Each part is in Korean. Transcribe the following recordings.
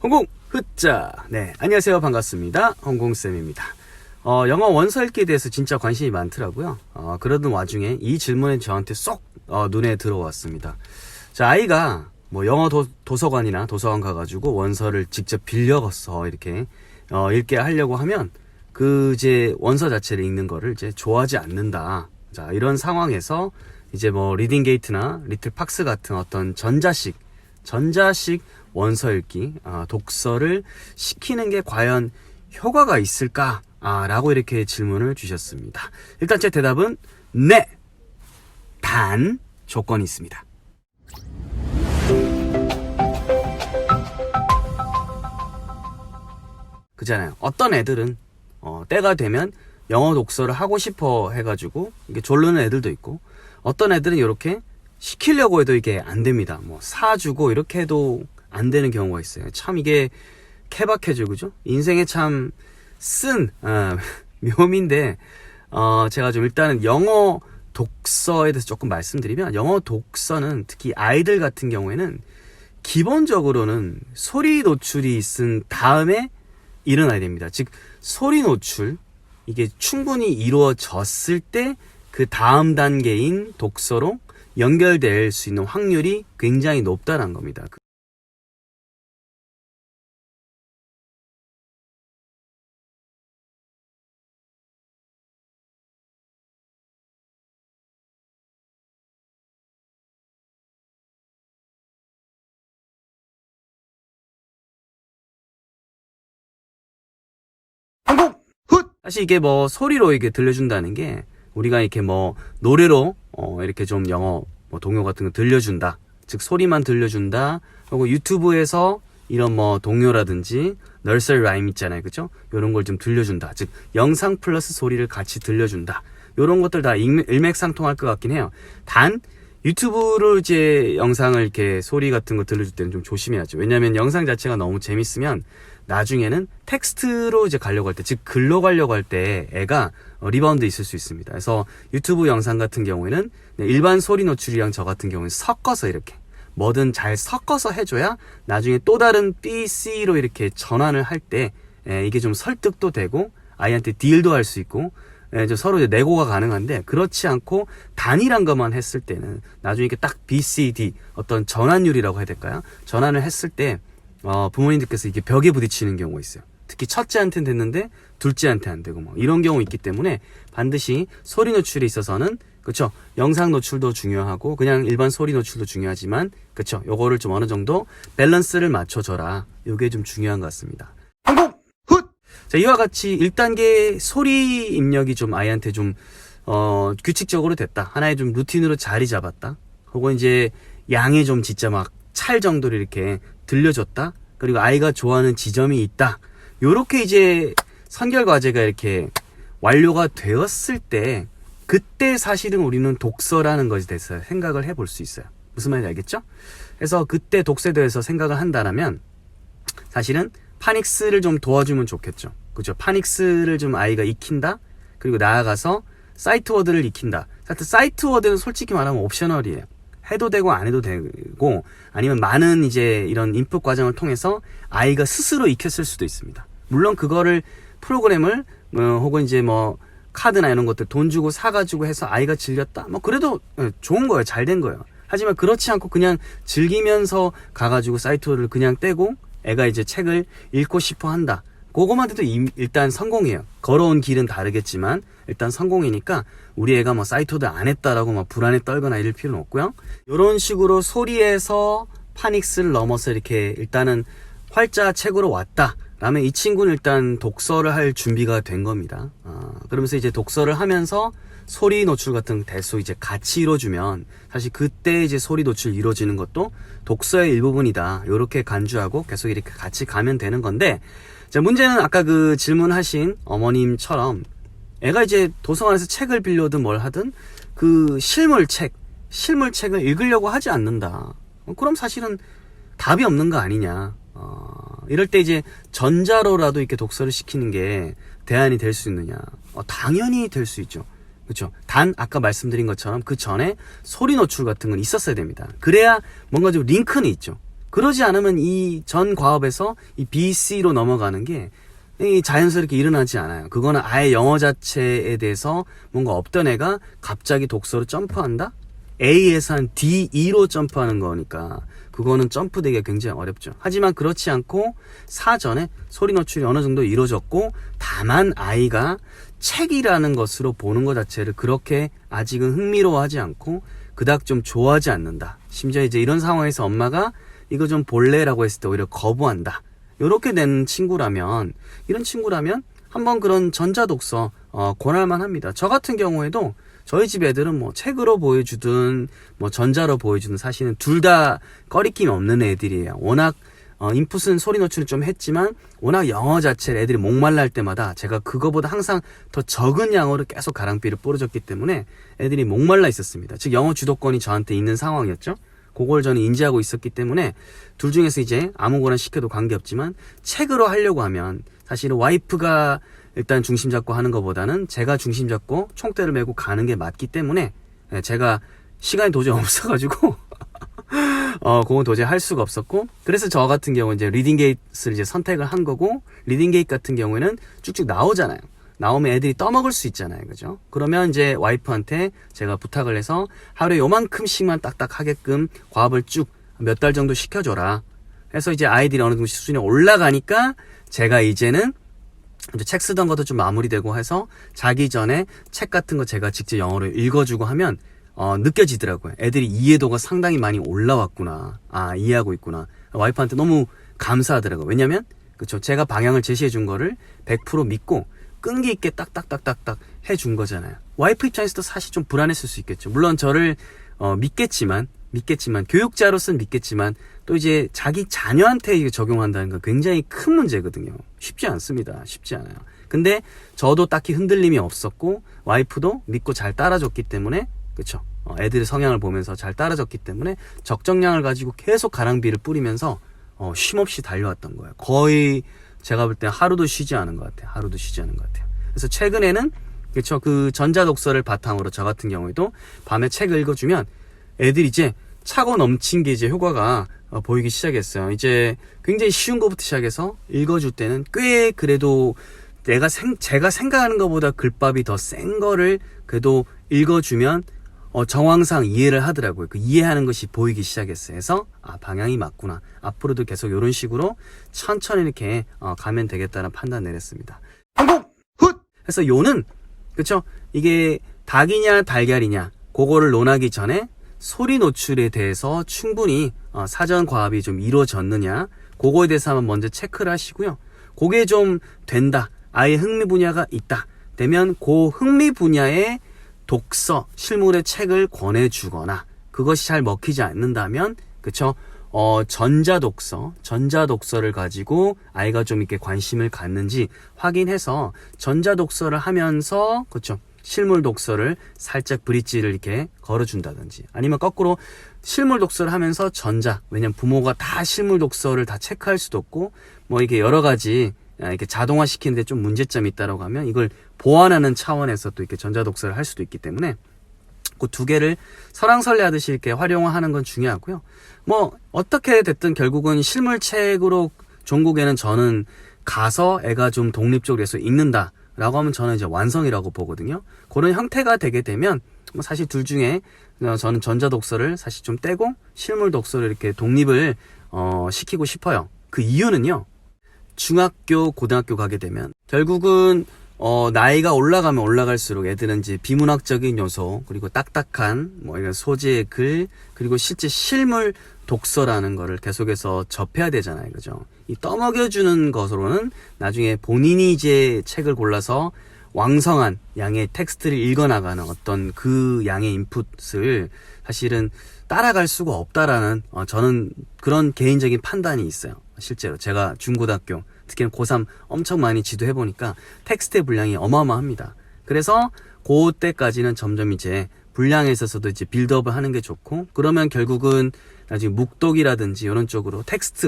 홍콩 흐짜. 네, 안녕하세요. 반갑습니다. 홍콩쌤입니다. 영어 원서 읽기에 대해서 진짜 관심이 많더라고요. 그러던 와중에 이 질문이 저한테 쏙 눈에 들어왔습니다. 자, 아이가 뭐 영어 도서관이나 도서관 가가지고 원서를 직접 빌려서 이렇게 읽게 하려고 하면 그 이제 원서 자체를 읽는 거를 이제 좋아하지 않는다. 자, 이런 상황에서 이제 뭐 리딩 게이트나 리틀 팍스 같은 어떤 전자식 원서 읽기, 독서를 시키는 게 과연 효과가 있을까? 라고 이렇게 질문을 주셨습니다. 일단 제 대답은 네! 단 조건이 있습니다. 그잖아요. 어떤 애들은 때가 되면 영어 독서를 하고 싶어 해가지고 이게 졸르는 애들도 있고, 어떤 애들은 이렇게 시키려고 해도 이게 안 됩니다. 뭐 사주고 이렇게 해도 안 되는 경우가 있어요. 참 이게 케바케죠, 그죠? 인생에 참 쓴 묘미인데, 제가 좀 일단은 영어 독서에 대해서 조금 말씀드리면, 영어 독서는 특히 아이들 같은 경우에는 기본적으로는 소리 노출이 있은 다음에 일어나야 됩니다. 즉 소리 노출, 이게 충분히 이루어졌을 때 그 다음 단계인 독서로 연결될 수 있는 확률이 굉장히 높다는 겁니다. 한국 훗! 사실 이게 뭐 소리로 이게 들려준다는 게, 우리가 이렇게 뭐 노래로 이렇게 좀 영어 뭐 동요 같은 거 들려준다, 즉 소리만 들려준다, 그리고 유튜브에서 이런 뭐 동요라든지 널서리 라임 있잖아요, 그죠? 이런 걸 좀 들려준다, 즉 영상 플러스 소리를 같이 들려준다, 이런 것들 다 일맥상통할 것 같긴 해요. 단 유튜브로 이제 영상을 이렇게 소리 같은 거 들려줄 때는 좀 조심해야죠. 왜냐하면 영상 자체가 너무 재밌으면 나중에는 텍스트로 이제 가려고 할 때, 즉 글로 가려고 할 때 애가 리바운드 있을 수 있습니다. 그래서 유튜브 영상 같은 경우에는 일반 소리 노출이랑 저 같은 경우는 섞어서 이렇게 뭐든 잘 섞어서 해줘야 나중에 또 다른 B, C로 이렇게 전환을 할 때 이게 좀 설득도 되고 아이한테 딜도 할 수 있고 좀 서로 이제 내고가 가능한데, 그렇지 않고 단일한 것만 했을 때는 나중에 이렇게 딱 B, C, D 어떤 전환율이라고 해야 될까요? 전환을 했을 때 부모님들께서 이게 벽에 부딪히는 경우가 있어요. 특히 첫째한테는 됐는데 둘째한테 안 되고 뭐 이런 경우 있기 때문에 반드시 소리 노출에 있어서는, 그쵸, 영상 노출도 중요하고 그냥 일반 소리 노출도 중요하지만, 그쵸, 요거를 좀 어느 정도 밸런스를 맞춰줘라, 요게 좀 중요한 것 같습니다. 한국 훗! 자, 이와 같이 1단계 소리 입력이 좀 아이한테 좀 규칙적으로 됐다, 하나의 좀 루틴으로 자리 잡았다, 혹은 이제 양이 좀 진짜 막 찰 정도로 이렇게 들려줬다, 그리고 아이가 좋아하는 지점이 있다, 요렇게 이제 선결 과제가 이렇게 완료가 되었을 때, 그때 사실은 우리는 독서라는 것에 대해서 생각을 해볼 수 있어요. 무슨 말인지 알겠죠? 그래서 그때 독서에 대해서 생각을 한다면 사실은 파닉스를 좀 도와주면 좋겠죠. 그죠? 파닉스를 좀 아이가 익힌다, 그리고 나아가서 사이트 워드를 익힌다. 사이트 워드는 솔직히 말하면 옵셔널이에요. 해도 되고 안 해도 되고, 아니면 많은 이제 이런 인풋 과정을 통해서 아이가 스스로 익혔을 수도 있습니다. 물론 그거를 프로그램을 혹은 이제 뭐 카드나 이런 것들 돈 주고 사가지고 해서 아이가 즐겼다, 뭐 그래도 좋은 거예요. 잘 된 거예요. 하지만 그렇지 않고 그냥 즐기면서 가가지고 사이트를 그냥 떼고 애가 이제 책을 읽고 싶어 한다, 그거만 해도 일단 성공이에요. 걸어온 길은 다르겠지만 일단 성공이니까 우리 애가 뭐 사이트워드 안 했다라고 막 불안에 떨거나 이럴 필요는 없고요. 이런 식으로 소리에서 파닉스를 넘어서 이렇게 일단은 활자 책으로 왔다 라면 이 친구는 일단 독서를 할 준비가 된 겁니다. 그러면서 이제 독서를 하면서 소리 노출 같은 대수 이제 같이 이루어주면, 사실 그때 이제 소리 노출 이루어지는 것도 독서의 일부분이다, 요렇게 간주하고 계속 이렇게 같이 가면 되는 건데, 자, 문제는 아까 그 질문하신 어머님처럼 애가 이제 도서관에서 책을 빌려든 뭘 하든 그 실물책을 읽으려고 하지 않는다. 그럼 사실은 답이 없는 거 아니냐. 이럴 때 이제 전자로라도 이렇게 독서를 시키는 게 대안이 될 수 있느냐. 당연히 될 수 있죠. 그렇죠. 단 아까 말씀드린 것처럼 그 전에 소리 노출 같은 건 있었어야 됩니다. 그래야 뭔가 좀 링크는 있죠. 그러지 않으면 이 전 과업에서 이 BC로 넘어가는 게 자연스럽게 일어나지 않아요. 그거는 아예 영어 자체에 대해서 뭔가 없던 애가 갑자기 독서로 점프한다? A에서 한 D2로 점프하는 거니까 그거는 점프되기가 굉장히 어렵죠. 하지만 그렇지 않고 사전에 소리 노출이 어느 정도 이루어졌고 다만 아이가 책이라는 것으로 보는 것 자체를 그렇게 아직은 흥미로워하지 않고 그닥 좀 좋아하지 않는다. 심지어 이제 이런 상황에서 엄마가 이거 좀 볼래라고 했을 때 오히려 거부한다. 이렇게 된 친구라면 이런 친구라면 한번 그런 전자독서 권할만 합니다. 저 같은 경우에도 저희 집 애들은 뭐 책으로 보여주든 뭐 전자로 보여주든 사실은 둘 다 꺼리낌이 없는 애들이에요. 워낙 인풋은 소리 노출을 좀 했지만 워낙 영어 자체를 애들이 목말라 할 때마다 제가 그거보다 항상 더 적은 양으로 계속 가랑비를 뿌려줬기 때문에 애들이 목말라 있었습니다. 즉 영어 주도권이 저한테 있는 상황이었죠. 그걸 저는 인지하고 있었기 때문에 둘 중에서 이제 아무거나 시켜도 관계없지만 책으로 하려고 하면 사실은 와이프가 일단 중심 잡고 하는 것보다는 제가 중심 잡고 총대를 메고 가는 게 맞기 때문에 제가 시간이 도저히 없어가지고 그건 도저히 할 수가 없었고 그래서 저 같은 경우는 이제 리딩 게이트를 이제 선택을 한 거고 리딩 게이트 같은 경우에는 쭉쭉 나오잖아요. 나오면 애들이 떠먹을 수 있잖아요. 그죠? 그러면 이제 와이프한테 제가 부탁을 해서 하루에 요만큼씩만 딱딱 하게끔 과업을 쭉 몇 달 정도 시켜줘라. 해서 이제 아이들이 어느 정도 수준이 올라가니까 제가 이제는 이제 책 쓰던 것도 좀 마무리되고 해서 자기 전에 책 같은 거 제가 직접 영어로 읽어주고 하면 느껴지더라고요. 애들이 이해도가 상당히 많이 올라왔구나. 이해하고 있구나. 와이프한테 너무 감사하더라고요. 왜냐면 그쵸 제가 방향을 제시해 준 거를 100% 믿고 끈기 있게 딱딱딱딱딱 해준 거잖아요. 와이프 입장에서도 사실 좀 불안했을 수 있겠죠. 물론 저를 믿겠지만 교육자로서는 믿겠지만 또 이제 자기 자녀한테 이게 적용한다는 건 굉장히 큰 문제거든요. 쉽지 않습니다. 쉽지 않아요. 근데 저도 딱히 흔들림이 없었고 와이프도 믿고 잘 따라줬기 때문에 그쵸 애들의 성향을 보면서 잘 따라줬기 때문에 적정량을 가지고 계속 가랑비를 뿌리면서 쉼없이 달려왔던 거예요. 거의 제가 볼 때 하루도 쉬지 않은 것 같아요. 하루도 쉬지 않은 것 같아요. 그래서 최근에는 그쵸 그 전자독서를 바탕으로 저 같은 경우에도 밤에 책을 읽어주면 애들이 이제 차고 넘친 게 이제 효과가 보이기 시작했어요. 이제 굉장히 쉬운 것부터 시작해서 읽어줄 때는 꽤 그래도 제가 생각하는 것보다 글밥이 더 센 거를 그래도 읽어주면 정황상 이해를 하더라고요. 그 이해하는 것이 보이기 시작했어요. 그래서 방향이 맞구나. 앞으로도 계속 이런 식으로 천천히 이렇게 가면 되겠다는 판단 내렸습니다. 성공! 훗! 그래서 요는 그쵸? 이게 닭이냐 달걀이냐 그거를 논하기 전에 소리 노출에 대해서 충분히 사전 과업이 좀 이루어졌느냐 그거에 대해서 한번 먼저 체크를 하시고요. 그게 좀 된다. 아예 흥미 분야가 있다. 되면 그 흥미 분야의 독서, 실물의 책을 권해주거나 그것이 잘 먹히지 않는다면 그쵸? 전자독서를 가지고 아이가 좀 이렇게 관심을 갖는지 확인해서 전자독서를 하면서 그쵸? 실물 독서를 살짝 브릿지를 이렇게 걸어준다든지 아니면 거꾸로 실물 독서를 하면서 왜냐면 부모가 다 실물 독서를 다 체크할 수도 없고 뭐 이게 여러 가지 이렇게 자동화 시키는데 좀 문제점이 있다라고 하면 이걸 보완하는 차원에서 또 이렇게 전자독서를 할 수도 있기 때문에 그 두 개를 설왕설래하듯이 이렇게 활용하는 건 중요하고요. 뭐 어떻게 됐든 결국은 실물책으로 종국에는 저는 가서 애가 좀 독립적으로 해서 읽는다 라고 하면 저는 이제 완성이라고 보거든요. 그런 형태가 되게 되면 뭐 사실 둘 중에 저는 전자독서를 사실 좀 떼고 실물 독서를 이렇게 독립을 시키고 싶어요. 그 이유는요. 중학교, 고등학교 가게 되면 결국은 나이가 올라가면 올라갈수록 애들은 이제 비문학적인 요소 그리고 딱딱한 뭐 이런 소재의 글 그리고 실제 실물 독서라는 거를 계속해서 접해야 되잖아요. 그죠? 이 떠먹여주는 것으로는 나중에 본인이 이제 책을 골라서 왕성한 양의 텍스트를 읽어나가는 어떤 그 양의 인풋을 사실은 따라갈 수가 없다라는 저는 그런 개인적인 판단이 있어요. 실제로 제가 중고등학교 특히는 고3 엄청 많이 지도해보니까 텍스트의 분량이 어마어마합니다. 그래서 그때까지는 점점 이제 분량에 있어서도 이제 빌드업을 하는 게 좋고 그러면 결국은 나중에 묵독이라든지 이런 쪽으로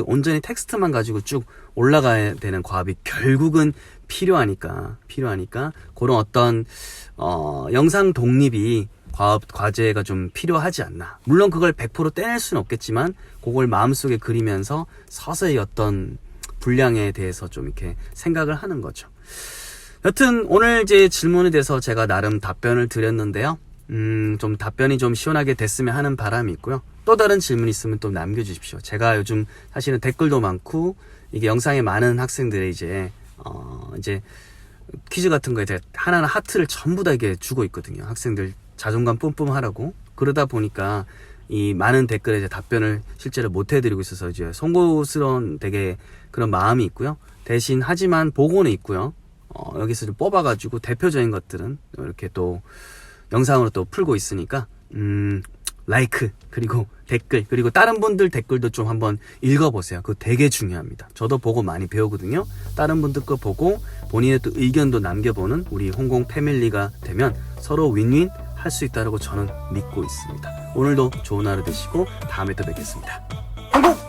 온전히 텍스트만 가지고 쭉 올라가야 되는 과업이 결국은 필요하니까 그런 어떤 영상 독립이 과제가 좀 필요하지 않나. 물론 그걸 100% 떼낼 수는 없겠지만 그걸 마음속에 그리면서 서서히 어떤 분량에 대해서 좀 이렇게 생각을 하는 거죠. 여튼 오늘 이제 질문에 대해서 제가 나름 답변을 드렸는데요. 좀 답변이 좀 시원하게 됐으면 하는 바람이 있고요. 또 다른 질문 있으면 또 남겨주십시오. 제가 요즘 사실은 댓글도 많고 이게 영상에 많은 학생들이 이제 퀴즈 같은 거에 대해 하나하나 하트를 전부 다 이게 주고 있거든요. 학생들 자존감 뿜뿜하라고. 그러다 보니까 이 많은 댓글에 이제 답변을 실제로 못 해드리고 있어서 이제 송구스러운 되게 그런 마음이 있고요. 대신 하지만 보고는 있고요. 여기서 좀 뽑아가지고 대표적인 것들은 이렇게 또 영상으로 또 풀고 있으니까 라이크 그리고 댓글 그리고 다른 분들 댓글도 좀 한번 읽어보세요. 그거 되게 중요합니다. 저도 보고 많이 배우거든요. 다른 분들 거 보고 본인의 또 의견도 남겨보는 우리 홍콩 패밀리가 되면 서로 윈윈 할 수 있다고 저는 믿고 있습니다. 오늘도 좋은 하루 되시고 다음에 또 뵙겠습니다. 홍콩!